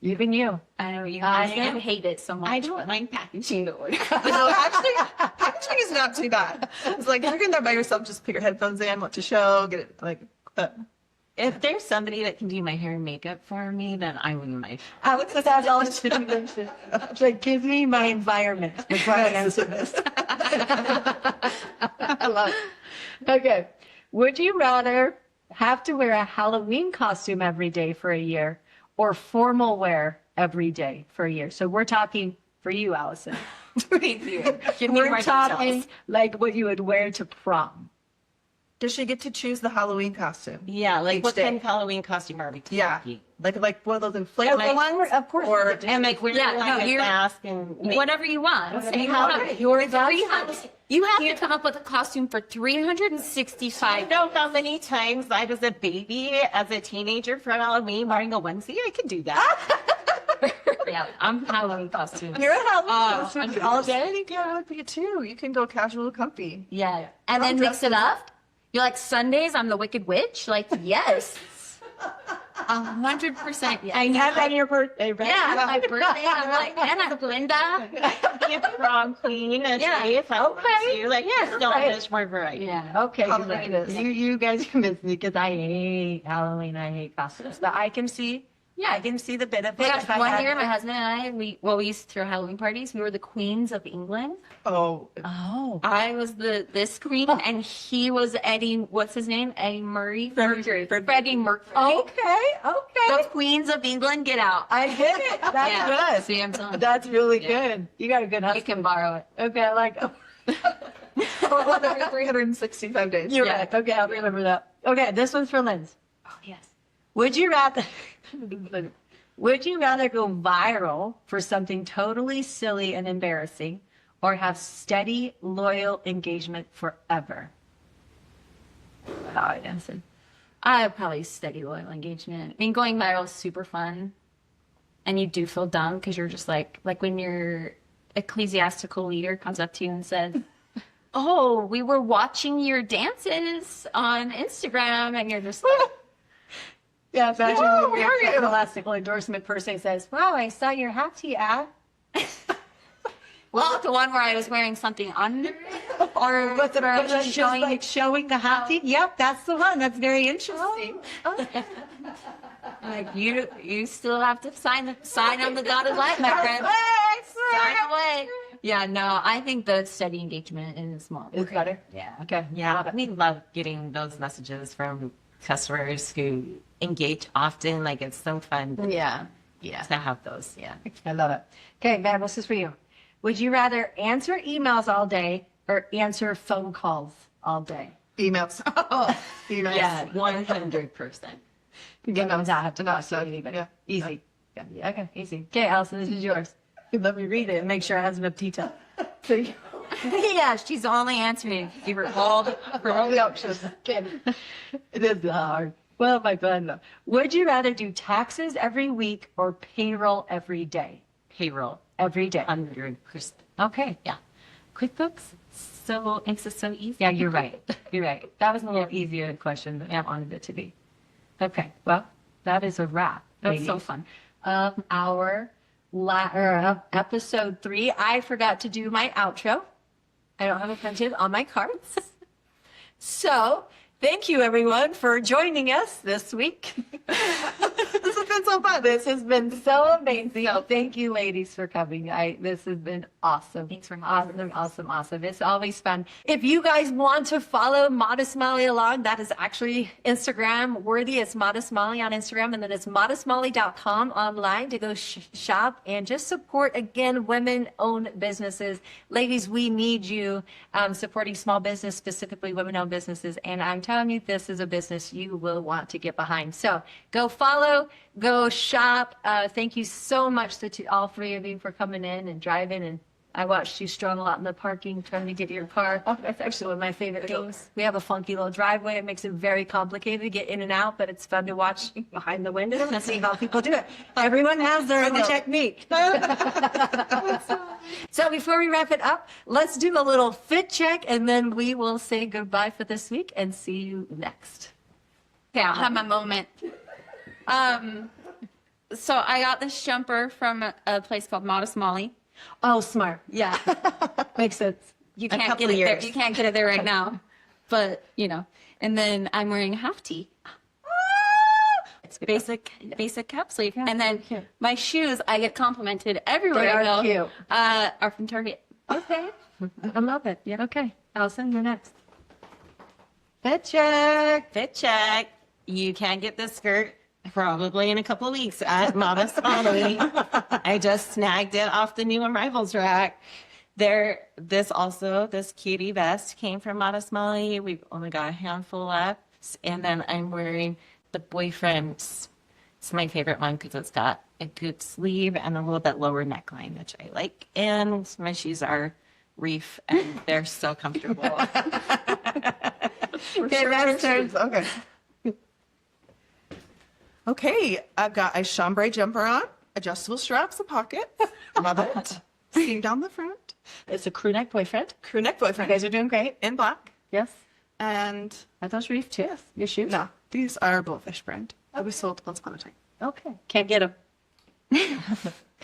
Even you. I know you I guys hate it so much. I don't mind packaging the order. No, actually, packaging is not too bad. It's like, if you're getting there by yourself, just put your headphones in, what to show, get it, like, If there's somebody that can do my hair and makeup for me, then I wouldn't mind. I would say that's all it's like, give me my environment before I answer this. I love it. Okay. Would you rather have to wear a Halloween costume every day for a year or formal wear every day for a year? So we're talking for you, Alyson. We're talking like what you would wear to prom. does she get to choose the Halloween costume? Yeah, like Each what day. kind of Halloween costume are we talking? Yeah. Like one of those inflatable Like- ones? Of course. Or And like we're you're- mask and Whatever you want. Okay. You have, you have to come up with a costume for I 365. know how many times I was a baby as a teenager for Halloween wearing a onesie. I could do that. Yeah, I'm Halloween costume. You're a Halloween costume I'm all day? Yeah, would be too. You can go casual comfy. Yeah, and then mix it up. You're like Sundays. I'm the Wicked Witch. Like yes, 100%. Yes. I have that on your birthday, right? Yeah, my birthday. I'm like, and I'm Glinda. Be a prom queen. And Yeah. if I want Okay. to. Like, yeah, no, Right. there's more variety. Yeah. Okay, Halloween. look at this. You guys convinced me because I hate Halloween. I hate costumes. But I can see the benefit. Yeah, if I one had- year, my husband and I, we used to throw Halloween parties. We were the queens of England. Oh, Oh. I was this queen, and he was Eddie. What's his name? Eddie Murray. Freddie Mercury. Okay. The queens of England, get out. I get it. That's Yeah. good. See, I'm telling you. That's really good. You got a good You husband. can borrow it. Okay, I like it. 365 days. You're Yeah. right. Okay, I'll remember that. Okay, this one's for Lindsay. Oh yes. Would you rather go viral for something totally silly and embarrassing or have steady, loyal engagement forever? How I answered. I probably steady loyal engagement. I mean, going viral is super fun, and you do feel dumb because you're just like when your ecclesiastical leader comes up to you and says, "Oh, we were watching your dances on Instagram," and you're just like, Yeah, imagine Whoa, when where are you? your elastical endorsement person says, "Wow, I saw your hat tea ad." "Well, the one where I was wearing something under, or But where I was just showing." like showing the hat tea. Yep, that's the one. That's very interesting. Like you still have to sign on the dotted line, my friend. Sign away. Yeah, no, I think the steady engagement is more. Is better. Yeah. Okay. Yeah, we love getting those messages from customers who engage often. Like, it's so fun Yeah. Yeah. to have those. Yeah. I love it. Okay, Matt, this is for you. Would you rather answer emails all day or answer phone calls all day? Emails. Emails. Yeah, 100%. Emails I have to not so anybody. Yeah. Easy. Yeah. Okay, easy. Okay, Alyson, this is yours. Let me read it and make sure it has enough detail. So, Yeah, she's only answering. Give her all for all the options. Okay. It is hard. Well, my God. Would you rather do taxes every week or payroll every day? Payroll, Every day. 100%. Okay. Yeah. QuickBooks makes it so easy. Yeah, you're right. You're right. That was a little easier question than I wanted it to be. Okay. Well, that is a wrap. That's so ladies, fun. Of our episode 3. I forgot to do my outro. I don't have it printed on my cards. So, thank you everyone for joining us this week. This has been so fun. This has been so amazing. Thank you, ladies, for coming. This has been awesome. Thanks for having Awesome. It's always fun. If you guys want to follow Modest Molly along, that is actually Instagram worthy. It's Modest Molly on Instagram, and then it's modestmolly.com online to go shop and just support, again, women-owned businesses. Ladies, we need you supporting small business, specifically women-owned businesses. And I'm telling you, this is a business you will want to get behind. So go follow, go shop. Thank you so much to all 3 of you for coming in and driving. And I watched you struggle out in the parking trying to get to your car. Oh, that's actually one of my favorite things. We have a funky little driveway. It makes it very complicated to get in and out, but it's fun to watch behind the window and see how people do it. Everyone has their own technique. So before we wrap it up, let's do a little fit check, and then we will say goodbye for this week and see you next. Okay, I'll have my moment. So I got this jumper from a place called Modest Molly. Oh, smart. Yeah. Makes sense. You A can't couple get of it there. years. You can't get it there right now. But, and then I'm wearing a half tee. It's basic cap sleeve. And then my shoes, I get complimented everywhere They I are go. cute. Are from Target. Okay. I love it. Yeah. Okay. Alyson, you're next. Fit check. Fit check. You can get this skirt probably in a couple of weeks at Modest Molly. I just snagged it off the new arrivals rack. This cutie vest came from Modest Molly. We've only got a handful left. And then I'm wearing the boyfriend's. It's my favorite one because it's got a good sleeve and a little bit lower neckline, which I like. And my shoes are reef and they're so comfortable. Okay, that's turn. Okay. Okay, I've got a chambray jumper on, adjustable straps and pockets. Love it. Seam down the front. It's a crew neck boyfriend. Crew neck You boyfriend guys are doing great. in black. Yes. And Are those reef too? Your shoes? no, these are Blowfish brand. We sold once upon a time. Okay. Can't get them.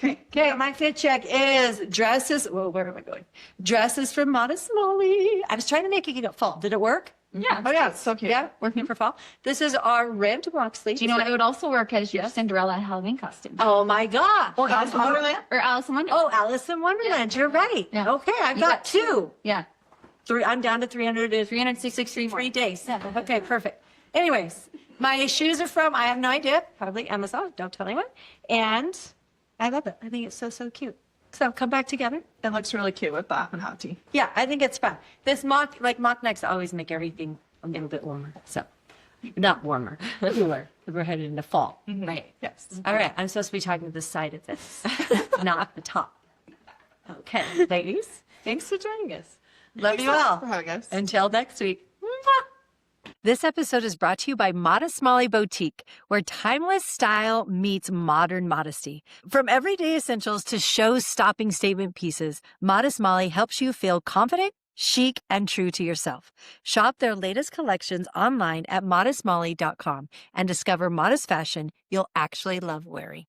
Okay, my fit check is dresses. Well, where am I going? Dresses from Modest Molly. I was trying to make it get fall. Did it work? Yeah. Oh yeah, it's so cute. Yeah, working for fall. This is our ribbed walk sleeve. Do you know what it would also work as your Cinderella Halloween costume? Oh my God. Or Alice in Wonderland. Or Alice in Wonderland. Oh, Alice in Wonderland. You're right. Yeah. Okay, I've You got got 2. Yeah. 3. I'm down to 363 3 days. Okay, perfect. Anyways, my shoes are from, I have no idea, probably Amazon. Don't tell anyone. And I love it. I think it's so cute. So come back together. It looks really cute with that and hot tea. Yeah, I think it's fun. This mock necks always make everything a little bit warmer. So, not warmer, cooler. We're headed into fall. Right. Yes. All right. I'm supposed to be talking to the side of this, not the top. Okay, ladies, thanks for joining us. Love you all. For having us. Until next week. This episode is brought to you by Modest Molly Boutique, where timeless style meets modern modesty. From everyday essentials to show-stopping statement pieces, Modest Molly helps you feel confident, chic, and true to yourself. Shop their latest collections online at modestmolly.com and discover modest fashion you'll actually love wearing.